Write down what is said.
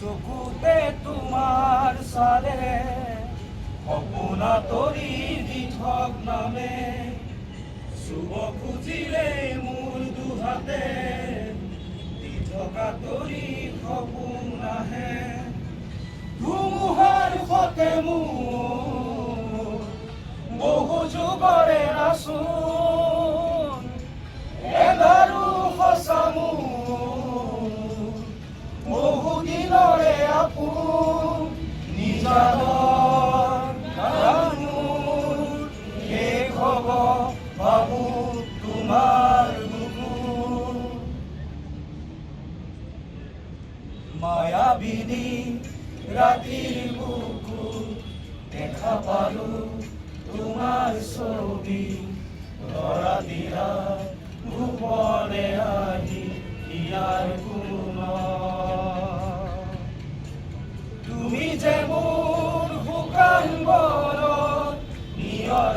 চকুতে তোমাৰ চালে সপোনা তৰি দি থক নামে চুব খুজিলে মোৰ দুহাতে দি থকা তৰি সপোন নাহে ধুমুহাৰ সতে মোৰ বহু যুগৰে নাচোন এবাৰো সঁচা মোৰ বহু দিনৰে আপোন নিজানৰ মোৰ শেষ হ'ব বাবু তোমাৰ বুকুৰ মায়াবিনী ৰাতিৰ বুকুত দেখা পালো তোমাৰ ছবি ধৰা দিলা গোপনে আহি ইয়াৰ তুমি যে মোৰ শুকান বনত নিয়ৰ